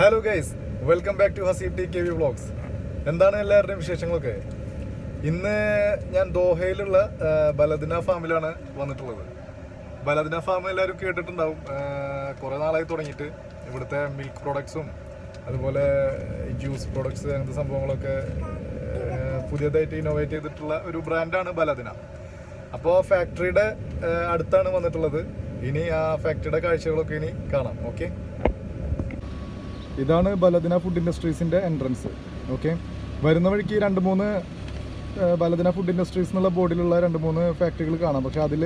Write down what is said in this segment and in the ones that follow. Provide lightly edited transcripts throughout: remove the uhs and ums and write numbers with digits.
Hello guys, welcome back to Haseeb T K V vlogs. എന്താണ് എല്ലാവരുടെയും വിശേഷങ്ങളൊക്കെ? ഇന്ന് ഞാൻ ദോഹയിലുള്ള ബലദ്ന ഫാമിലാണ് വന്നിട്ടുള്ളത്. ബലദ്ന ഫാം എല്ലാവരും കേട്ടിട്ടുണ്ടാവും. കുറേ നാളായി തുടങ്ങിയിട്ട് ഇവിടുത്തെ മിൽക്ക് പ്രോഡക്ട്സും അതുപോലെ ജ്യൂസ് പ്രോഡക്ട്സ് അങ്ങനത്തെ സംഭവങ്ങളൊക്കെ പുതിയതായിട്ട് ഇന്നോവേറ്റ് ചെയ്തിട്ടുള്ള ഒരു ബ്രാൻഡാണ് ബലദ്ന. അപ്പോൾ ഫാക്ടറിയുടെ അടുത്താണ് വന്നിട്ടുള്ളത്. ഇനി ആ ഫാക്ടറിയുടെ കാഴ്ചകളൊക്കെ ഇനി കാണാം. ഓക്കെ, ഇതാണ് ബലദ്ന ഫുഡ് ഇൻഡസ്ട്രീസിൻ്റെ എൻട്രൻസ്. ഓക്കെ, വരുന്ന വഴിക്ക് 2-3 ബലദ്ന ഫുഡ് ഇൻഡസ്ട്രീസ് എന്നുള്ള ബോർഡിലുള്ള 2-3 ഫാക്ടറികൾ കാണാം. പക്ഷേ അതിൽ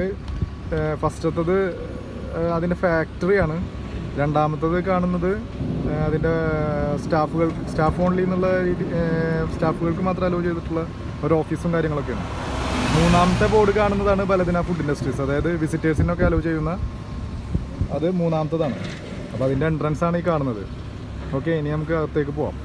ഫസ്റ്റത്തത് അതിൻ്റെ ഫാക്ടറിയാണ്. രണ്ടാമത്തത് കാണുന്നത് അതിൻ്റെ സ്റ്റാഫ് ഓൺലി എന്നുള്ള സ്റ്റാഫുകൾക്ക് മാത്രം അലോ ചെയ്തിട്ടുള്ള ഒരു ഓഫീസും കാര്യങ്ങളൊക്കെയാണ്. മൂന്നാമത്തെ ബോർഡ് കാണുന്നതാണ് ബലദ്ന ഫുഡ് ഇൻഡസ്ട്രീസ്, അതായത് വിസിറ്റേഴ്സിനൊക്കെ അലോ ചെയ്യുന്ന അത് മൂന്നാമത്തതാണ്. അപ്പോൾ അതിൻ്റെ എൻട്രൻസ് ആണ് ഈ കാണുന്നത്. ഓക്കെ, ഇനി നമുക്ക് അകത്തേക്ക് പോവാം.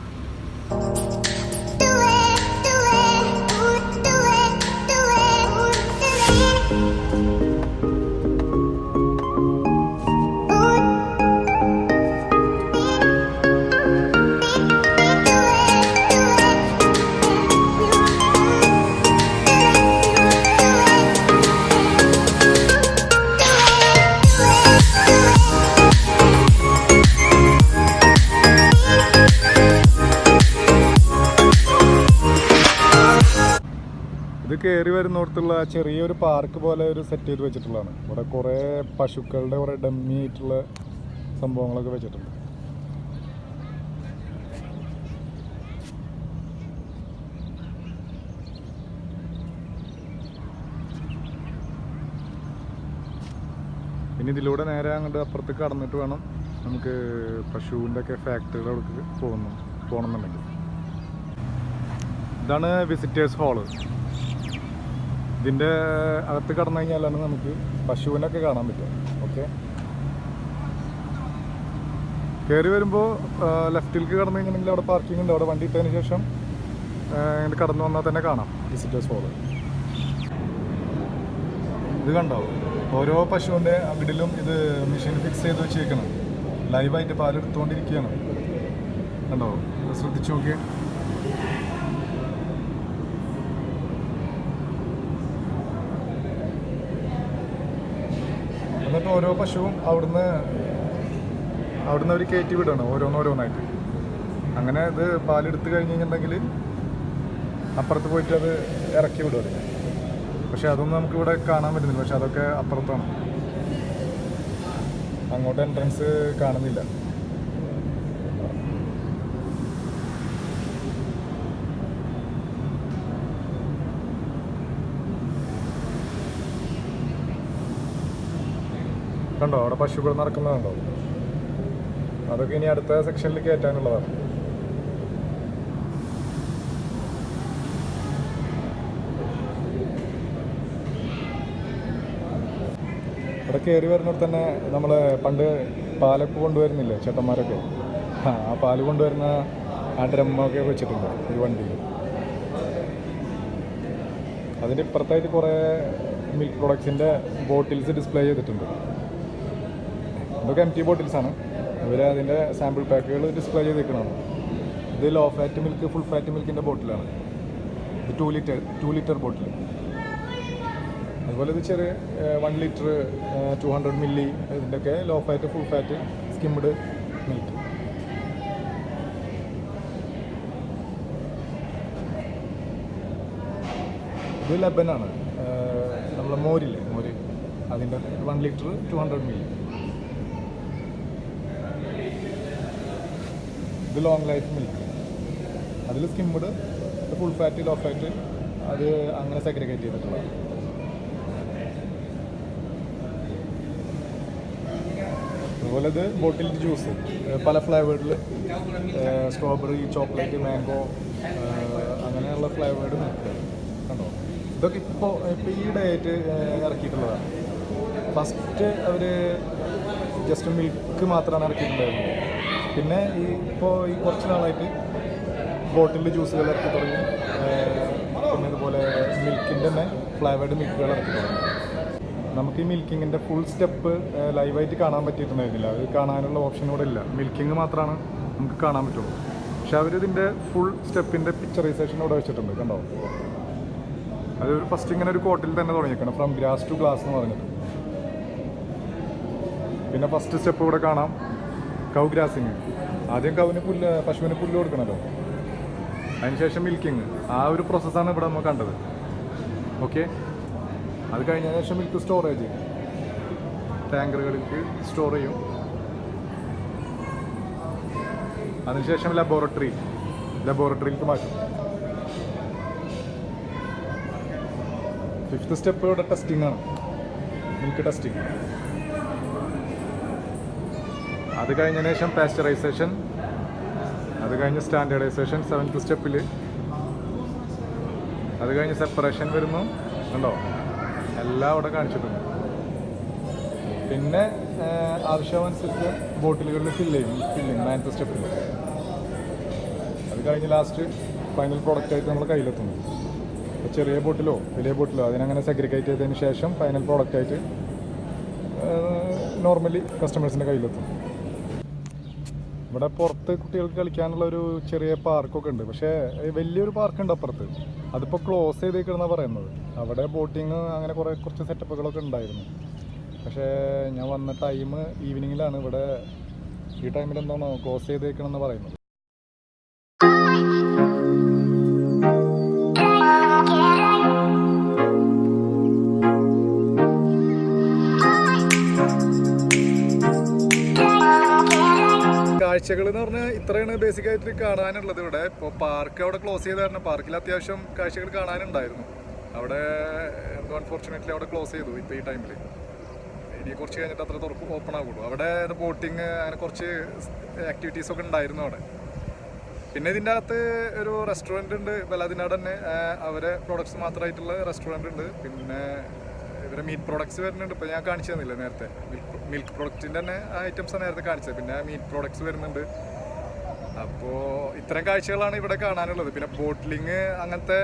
ഇത് കയറി വരുന്നിടത്തുള്ള ചെറിയൊരു പാർക്ക് പോലെ ഒരു സെറ്റ് ചെയ്ത് വെച്ചിട്ടുള്ളതാണ്. ഇവിടെ കുറേ പശുക്കളുടെ കുറേ ഡമ്മി ആയിട്ടുള്ള സംഭവങ്ങളൊക്കെ വെച്ചിട്ടുണ്ട്. ഇനി ഇതിലൂടെ നേരെ അങ്ങോട്ട് അപ്പുറത്തേക്ക് കടന്നിട്ട് വേണം നമുക്ക് പശുവിൻ്റെ ഒക്കെ ഫാക്ടറികളൊക്കെ പോകണമെന്നുണ്ടെങ്കിൽ. ഇതാണ് വിസിറ്റേഴ്സ് ഹാള്. ഇതിൻ്റെ അകത്ത് കടന്നു കഴിഞ്ഞാലാണ് നമുക്ക് പശുവിനൊക്കെ കാണാൻ പറ്റുക. ഓക്കെ, കയറി വരുമ്പോൾ ലെഫ്റ്റിലേക്ക് കടന്നു കഴിഞ്ഞിട്ടുണ്ടെങ്കിൽ അവിടെ പാർക്കിംഗ് ഉണ്ട്. അവിടെ വണ്ടി ഇട്ടതിന് ശേഷം ഇങ്ങനെ കടന്നു വന്നാൽ തന്നെ കാണാം വിസിറ്റേഴ്സ് ഹാള്. ഇത് കണ്ടോ, ഓരോ പശുവിൻ്റെ അകിടിലും ഇത് മെഷീൻ ഫിക്സ് ചെയ്ത് വെച്ചേക്കണം. ലൈവായിട്ട് പാലെടുത്തുകൊണ്ടിരിക്കുകയാണ്. കണ്ടോ, ശ്രദ്ധിച്ചു നോക്കിയേ. എന്നിട്ട് ഓരോ പശുവും അവിടുന്ന് അവർ കയറ്റി വിടണം ഓരോന്നായിട്ട്. അങ്ങനെ ഇത് പാലെടുത്ത് കഴിഞ്ഞ് കഴിഞ്ഞിട്ടുണ്ടെങ്കിൽ അപ്പുറത്ത് പോയിട്ട് അത് ഇറക്കി വിടും. പക്ഷെ അതൊന്നും നമുക്കിവിടെ കാണാൻ പറ്റുന്നില്ല. പക്ഷെ അതൊക്കെ അപ്പുറത്താണ്, അങ്ങോട്ട് എൻട്രൻസ് കാണുന്നില്ല. കണ്ടോ, അവിടെ പശുക്കൾ നടക്കുന്നതുണ്ടോ? അതൊക്കെ ഇനി അടുത്ത സെക്ഷനിൽ കയറ്റാനുള്ളതാണ്. ഇവിടെ കയറി വരുന്നിടത്ത് തന്നെ നമ്മൾ പണ്ട് പാലൊക്കെ കൊണ്ടുവരുന്നില്ലേ ചേട്ടന്മാരൊക്കെ, ആ പാല് കൊണ്ടുവരുന്ന ആ ഡ്രമ്മൊക്കെ വെച്ചിട്ടുണ്ട് ഒരു വണ്ടിയിൽ. അതിൻ്റെ ഇപ്പുറത്തായിട്ട് കുറേ മിൽക്ക് പ്രൊഡക്ട്സിൻ്റെ ബോട്ടിൽസ് ഡിസ്പ്ലേ ചെയ്തിട്ടുണ്ട്. ഇതൊക്കെ എംറ്റി ബോട്ടിൽസാണ്. ഇവർ അതിൻ്റെ സാമ്പിൾ പാക്കുകൾ ഡിസ്പ്ലേ ചെയ്തിരിക്കുന്നതാണ്. ഇത് low fat milk, full fat മിൽക്കിൻ്റെ ബോട്ടിലാണ്. ഇത് 2 ലിറ്റർ ബോട്ടിൽ. അതുപോലെ ഇത് ചെറിയ 1 ലിറ്റർ 200 മില്ലി ഇതിൻ്റെയൊക്കെ low fat, full fat, skimmed milk. ഇത് ലബനാണ്, നമ്മളെ മോര് അതിൻ്റെ 1 ലിറ്റർ 200 മില്ലി. ഇത് ലോങ് ലൈഫ് മിൽക്ക്. അതിൽ skimmed, full fat, low fat, അത് അങ്ങനെ സെഗ്രിഗേറ്റ് ചെയ്തിട്ടുള്ളത്. അതുപോലെ ഇത് ബോട്ടിൽ ജ്യൂസ് പല ഫ്ലേവേർഡിൽ, സ്ട്രോബെറി, ചോക്ലേറ്റ്, മാംഗോ, അങ്ങനെയുള്ള ഫ്ലേവേർഡ് മിൽക്ക്. കണ്ടോ, ഇതൊക്കെ ഇപ്പോൾ ഈ ഡേറ്റ് ഇറക്കിയിട്ടുള്ളതാണ്. ഫസ്റ്റ് അവർ ജസ്റ്റ് മിൽക്ക് മാത്രമാണ് ഇറക്കിയിട്ടുണ്ടായിരുന്നത്. പിന്നെ ഇപ്പോൾ ഈ കുറച്ച് നാളായിട്ട് ബോട്ടിൽ ജ്യൂസുകൾ ഇറക്കി തുടങ്ങി. പിന്നെ അതുപോലെ മിൽക്കിൻ്റെ തന്നെ ഫ്ലേവേർഡ് മിൽക്കുകൾ ഇറക്കി തുടങ്ങി. നമുക്ക് ഈ മിൽക്കിങ്ങിൻ്റെ ഫുൾ സ്റ്റെപ്പ് ലൈവായിട്ട് കാണാൻ പറ്റിയിട്ടുണ്ടായിരുന്നില്ല. അത് കാണാനുള്ള ഓപ്ഷൻ ഇവിടെ ഇല്ല. മിൽക്കിങ് മാത്രമാണ് നമുക്ക് കാണാൻ പറ്റുള്ളൂ. പക്ഷെ അവരിതിൻ്റെ ഫുൾ സ്റ്റെപ്പിൻ്റെ പിക്ചറൈസേഷൻ ഇവിടെ വെച്ചിട്ടുണ്ട്, കണ്ടോ? അത് ഫസ്റ്റ് ഇങ്ങനെ ഒരു കോട്ടിൽ തന്നെ തുടങ്ങിയേക്കണം, ഫ്രം ഗ്രാസ് ടു ഗ്ലാസ് എന്ന് പറഞ്ഞിട്ട്. പിന്നെ ഫസ്റ്റ് സ്റ്റെപ്പ് ഇവിടെ കാണാം, കൗ ഗ്രാസിങ്. ആദ്യം പശുവിന് പുല്ല് കൊടുക്കണമല്ലോ, അതിനുശേഷം മിൽക്കിങ്. ആ ഒരു പ്രോസസ്സാണ് ഇവിടെ നമ്മൾ കണ്ടത്. ഓക്കെ, അത് കഴിഞ്ഞതിന് ശേഷം മിൽക്ക് സ്റ്റോറേജ്, ടാങ്കറുകളിലേക്ക് സ്റ്റോർ ചെയ്യും. അതിനുശേഷം ലബോറട്ടറിയിലേക്ക് മാറ്റും. ഫിഫ്ത്ത് സ്റ്റെപ്പ് ഇവിടെ ടെസ്റ്റിംഗ് ആണ്, മിൽക്ക് ടെസ്റ്റിംഗ്. അത് കഴിഞ്ഞതിന് ശേഷം പാസ്ചറൈസേഷൻ, അത് കഴിഞ്ഞ് സ്റ്റാൻഡേർഡൈസേഷൻ 7th സ്റ്റെപ്പിൽ. അത് കഴിഞ്ഞ് സെപ്പറേഷൻ വരുന്നു, കണ്ടോ? എല്ലാം അവിടെ കാണിച്ചിട്ടുണ്ട്. പിന്നെ ആവശ്യമനുസരിച്ച് ബോട്ടിലുകളിൽ ഫില്ലിങ് 9th സ്റ്റെപ്പിൽ. അത് കഴിഞ്ഞ് ലാസ്റ്റ് ഫൈനൽ പ്രോഡക്റ്റായിട്ട് നമ്മൾ കയ്യിലെത്തുന്നു. ചെറിയ ബോട്ടിലോ വലിയ ബോട്ടിലോ അതിനങ്ങനെ സെഗ്രിഗേറ്റ് ചെയ്തതിന് ശേഷം ഫൈനൽ പ്രോഡക്റ്റായിട്ട് നോർമലി കസ്റ്റമേഴ്സിൻ്റെ കയ്യിലെത്തും. ഇവിടെ പുറത്ത് കുട്ടികൾക്ക് കളിക്കാനുള്ള ഒരു ചെറിയ പാർക്കൊക്കെ ഉണ്ട്, പക്ഷേ വലിയൊരു പാർക്കുണ്ട് അപ്പുറത്ത്. അതിപ്പോൾ ക്ലോസ് ചെയ്തേക്കണമെന്നാണ് പറയുന്നത്. അവിടെ ബോട്ടിങ് അങ്ങനെ കുറച്ച് സെറ്റപ്പുകളൊക്കെ ഉണ്ടായിരുന്നു. പക്ഷേ ഞാൻ വന്ന ടൈം ഈവനിങ്ങിലാണ്. ഇവിടെ ഈ ടൈമിൽ എന്താണോ ക്ലോസ് ചെയ്തേക്കണമെന്ന് പറയുന്നത്. കാഴ്ചകൾ എന്ന് പറഞ്ഞാൽ ഇത്രയാണ് ബേസിക്കായിട്ട് കാണാനുള്ളത് ഇവിടെ. ഇപ്പോൾ പാർക്ക് അവിടെ ക്ലോസ് ചെയ്ത കാരണം പാർക്കിൽ അത്യാവശ്യം കാഴ്ചകൾ കാണാനുണ്ടായിരുന്നു. അവിടെ എന്തോ അൺഫോർച്ചുനേറ്റ്ലി അവിടെ ക്ലോസ് ചെയ്തു ഇപ്പോൾ ഈ ടൈമിൽ. ഇനി കുറച്ച് കഴിഞ്ഞിട്ട് അത്ര ഓപ്പൺ ആകുള്ളൂ. അവിടെ ബോട്ടിങ് അങ്ങനെ കുറച്ച് ആക്ടിവിറ്റീസൊക്കെ ഉണ്ടായിരുന്നു അവിടെ. പിന്നെ ഇതിൻ്റെ അകത്ത് ഒരു റെസ്റ്റോറൻറ്റ് ഉണ്ട്, ബലാദിനാട് തന്നെ. അവരെ പ്രോഡക്ട്സ് മാത്രമായിട്ടുള്ള റെസ്റ്റോറൻറ്റ് ഉണ്ട്. പിന്നെ ഇവരെ മീറ്റ് പ്രോഡക്ട്സ് വരുന്നുണ്ട്. ഇപ്പോൾ ഞാൻ കാണിച്ചു തന്നില്ല നേരത്തെ, മിൽക്ക് പ്രോഡക്റ്റിൻ്റെ തന്നെ ഐറ്റംസാണ് നേരത്തെ കാണിച്ചത്. പിന്നെ മീറ്റ് പ്രോഡക്ട്സ് വരുന്നുണ്ട്. അപ്പോൾ ഇത്തരം കാഴ്ചകളാണ് ഇവിടെ കാണാനുള്ളത്. പിന്നെ ബോട്ടിലിങ് അങ്ങനത്തെ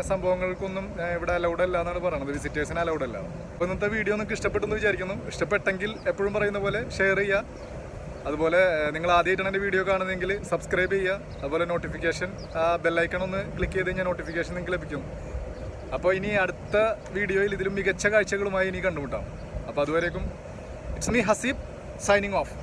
സംഭവങ്ങൾക്കൊന്നും ഇവിടെ അലൗഡ് അല്ല എന്നാണ് പറയുന്നത്, വിസിറ്റേഴ്സിന് അലൗഡ് അല്ല. അപ്പോൾ ഇന്നത്തെ വീഡിയോ നിങ്ങൾക്ക് ഇഷ്ടപ്പെട്ടെന്ന് വിചാരിക്കുന്നു. ഇഷ്ടപ്പെട്ടെങ്കിൽ എപ്പോഴും പറയുന്ന പോലെ ഷെയർ ചെയ്യുക. അതുപോലെ നിങ്ങൾ ആദ്യമായിട്ടാണ് എൻ്റെ വീഡിയോ കാണുന്നതെങ്കിൽ സബ്സ്ക്രൈബ് ചെയ്യുക. അതുപോലെ നോട്ടിഫിക്കേഷൻ ബെല്ലൈക്കൺ ഒന്ന് ക്ലിക്ക് ചെയ്ത് കഴിഞ്ഞാൽ നോട്ടിഫിക്കേഷൻ നിങ്ങൾക്ക് ലഭിക്കും. അപ്പോൾ ഇനി അടുത്ത വീഡിയോയിൽ ഇതിലും മികച്ച കാഴ്ചകളുമായി ഇനി കണ്ടുമുട്ടാം. അപ്പോൾ അതുവരേക്കും it's me Haseeb signing off.